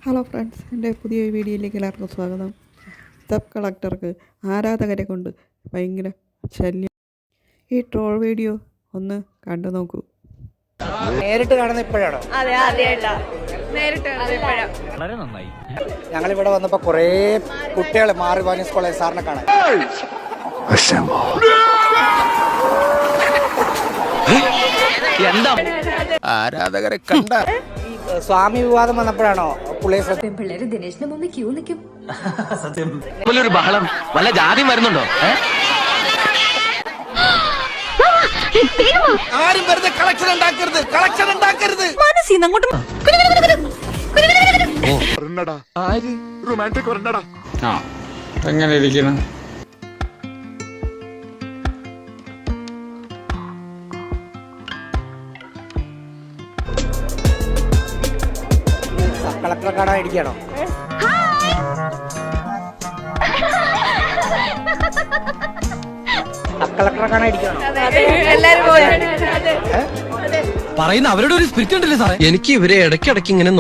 Hello friends, എൻ്റെ പുതിയ വീഡിയോയിലേക്ക് എല്ലാവർക്കും സ്വാഗതം. സബ് കളക്ടർക്ക് ആരാധകരെ കൊണ്ട് ഭയങ്കര ശല്യം. ഈ ട്രോൾ വീഡിയോ ഒന്ന് കണ്ടു നോക്കൂ. നേരിട്ട് കാണുന്ന ഇപ്പോഴാണോ? അതെ, നേരിട്ട് വളരെ നന്നായി. ഞങ്ങളിവിടെ വന്നപ്പോൾ കുറേ കുട്ടികൾ മാറി വാനിസ് കോളേജ് സാറിനെ കാണാൻ. എന്താ ആരാധകരെ കണ്ട സ്വാമി വിവാദം വന്നപ്പോഴാണോ പുള്ളിയെ പിള്ളേര് ദിനേശിന്റെ മുന്നിൽ ക്യൂ നിൽക്കും. ഒരു ബഹളം വല്ല ജാതി വരുന്നുണ്ടോ? ആരും വെറുതെ കളക്ഷൻ ഉണ്ടാക്കരുത്. മനസ്സിന്ന് അങ്ങോട്ട് എങ്ങനെ ഇരിക്കണം? സബ് കളക്ടറെ കാണാൻ ഇരിക്കുകയാണോ? സബ് കളക്ടറെ കാണാൻ ഇരിക്കുകയാണോ? എല്ലാരും പറയുന്ന അവരുടെ ഒരു സ്പിരിറ്റ് ഉണ്ടല്ലേ സാറേ. എനിക്ക് ഇവരെ ഇടയ്ക്കിടയ്ക്ക് ഇങ്ങനെ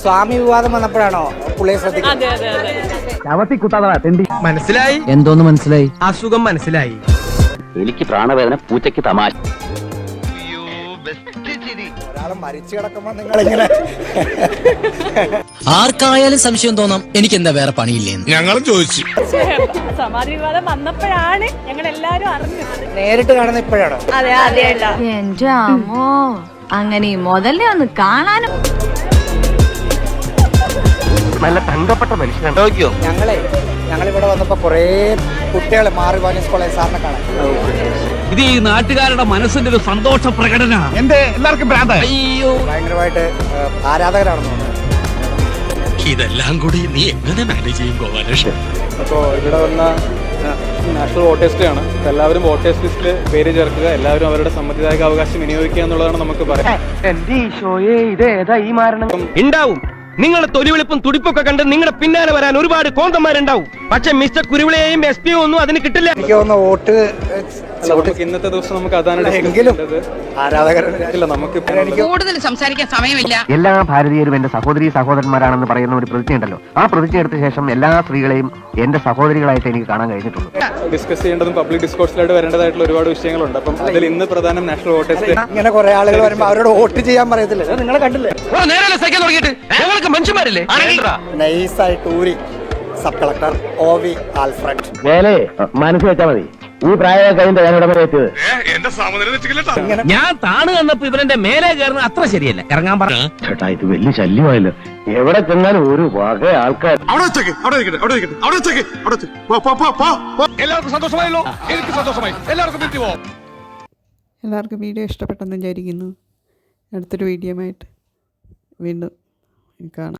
സ്വാമി വിവാദം വന്നപ്പോഴാണോ പുള്ളിയെ ശ്രദ്ധിക്കുന്നത്? മനസ്സിലായി. എന്തോന്ന് മനസ്സിലായി? അസുഖം മനസ്സിലായി. എനിക്ക് പ്രാണവേദന, പൂച്ചയ്ക്ക് തമാശ. ഒരാൾ മരിച്ചു കിടക്കുമ്പോ നിങ്ങളിങ്ങനെ ആർക്കായാലും സംശയം തോന്നാം. എനിക്ക് എന്താ വേറെ പണിയില്ലേന്ന് ഞങ്ങളും ചോദിച്ചു. സമാധി വിവാദം വന്നപ്പോഴാണ് ഞങ്ങൾ എല്ലാരും അറിഞ്ഞത്. നേരിട്ട് കാണുന്ന ഇപ്പോഴാണോ? അതെ, എന്റെ അമ്മോ, അങ്ങനെ മുതലേ ഒന്ന് കാണാനും. നല്ല തങ്കപ്പെട്ട മനുഷ്യനാണ്. ഞങ്ങളിവിടെ വന്നപ്പോ കുറേ കുട്ടികൾ മാറി വാനിസ് കോളേജ് സാറിനെ കാണാൻ. ഇത് ഈ നാട്ടുകാരുടെ മനസ്സിന്റെ ഒരു സന്തോഷ പ്രകടന. എല്ലാവർക്കും അയ്യോ, ഭയങ്കരമായിട്ട് ആരാധകരാണെന്ന് തോന്നുന്നു. ഇതെല്ലാം കൂടി നീ എങ്ങനെ മാനേജ് ചെയ്യും ഗോപാലകൃഷ്ണൻ? അപ്പോൾ ഇവിടെ വന്ന നാഷണൽ വോട്ടേഴ്സ് ഡേ ആണ്. എല്ലാവരും വോട്ടേഴ്സ് ലിസ്റ്റിൽ പേര് ചേർക്കുക, എല്ലാവരും അവരുടെ സമ്മതിദായക അവകാശം വിനിയോഗിക്കുക എന്നുള്ളതാണ് നമുക്ക് പറയാം. ഉണ്ടാവും. നിങ്ങളുടെ തൊലിവെളുപ്പും തുടിപ്പൊക്കെ കണ്ട് നിങ്ങളുടെ പിന്നാലെ വരാൻ ഒരുപാട് കോന്തന്മാരുണ്ടാവും. പക്ഷെ മിസ്റ്റർ കുരുവിളയെയും എസ് പി ഒന്നും അതിന് കിട്ടില്ല. എനിക്ക് തോന്നുന്നു വോട്ട് നമുക്ക് ഇന്നത്തെ ദിവസം നമുക്ക് അതാണ് എങ്കിലും ആരാധകരില്ല. നമുക്ക് കൂടുതൽ സംസാരിക്കാൻ സമയമില്ല. എല്ലാ ഭാരതീയരും എന്റെ സഹോദരി സഹോദരന്മാരാണെന്ന് പറയുന്ന ഒരു പ്രതിജ്ഞ ഉണ്ടല്ലോ. ആ പ്രതിജ്ഞ എടുത്ത ശേഷം എല്ലാ സ്ത്രീകളെയും എന്റെ സഹോദരികളായിട്ട് എനിക്ക് കാണാൻ കഴിഞ്ഞിട്ടുള്ളൂ. ഡിസ്കസ് ചെയ്യേണ്ടതും പബ്ലിക് ഡിസ്കോഴ്സിലായിട്ട് വരേണ്ടതായിട്ടുള്ള ഒരുപാട് വിഷയങ്ങളുണ്ട്. അപ്പം അതിൽ ഇന്ന് പ്രധാനം നാഷണൽ വോട്ടേഴ്സ് ഡേ. ഇങ്ങനെ കുറെ ആളുകൾ വരുമ്പോൾ അവരോട് വോട്ട് ചെയ്യാൻ പറയത്തില്ല. നിങ്ങളെ കണ്ടില്ലേ? മനുഷ്യന്മാരില്ലേ? നൈസായിട്ട് ഊരി സബ് കളക്ടർ OV ആൽഫ്രഡ്. മനസ്സിൽ വെച്ചാൽ മതി. ഈ പ്രായം കഴിഞ്ഞ ഞാൻ ഇവിടെ വരെ എത്തിയത്. ഞാൻ താണ് കണ്ടപ്പോ ഇവരെന്റെ മേലെ കയറുന്ന അത്ര ശരിയല്ല. ഇറങ്ങാൻ പറ ചേട്ടാ, ഇത് വലിയ ശല്യമായല്ലോ. എവിടെ ചെന്നാലും ഒരു വക ആൾക്കാർ. എല്ലാവർക്കും സന്തോഷമായല്ലോ. എനിക്ക് സന്തോഷമായി. എല്ലാവർക്കും വീഡിയോ ഇഷ്ടപ്പെട്ടെന്ന് വിചാരിക്കുന്നു. അടുത്തൊരു വീഡിയോയുമായിട്ട് വീണ്ടും കാണാം.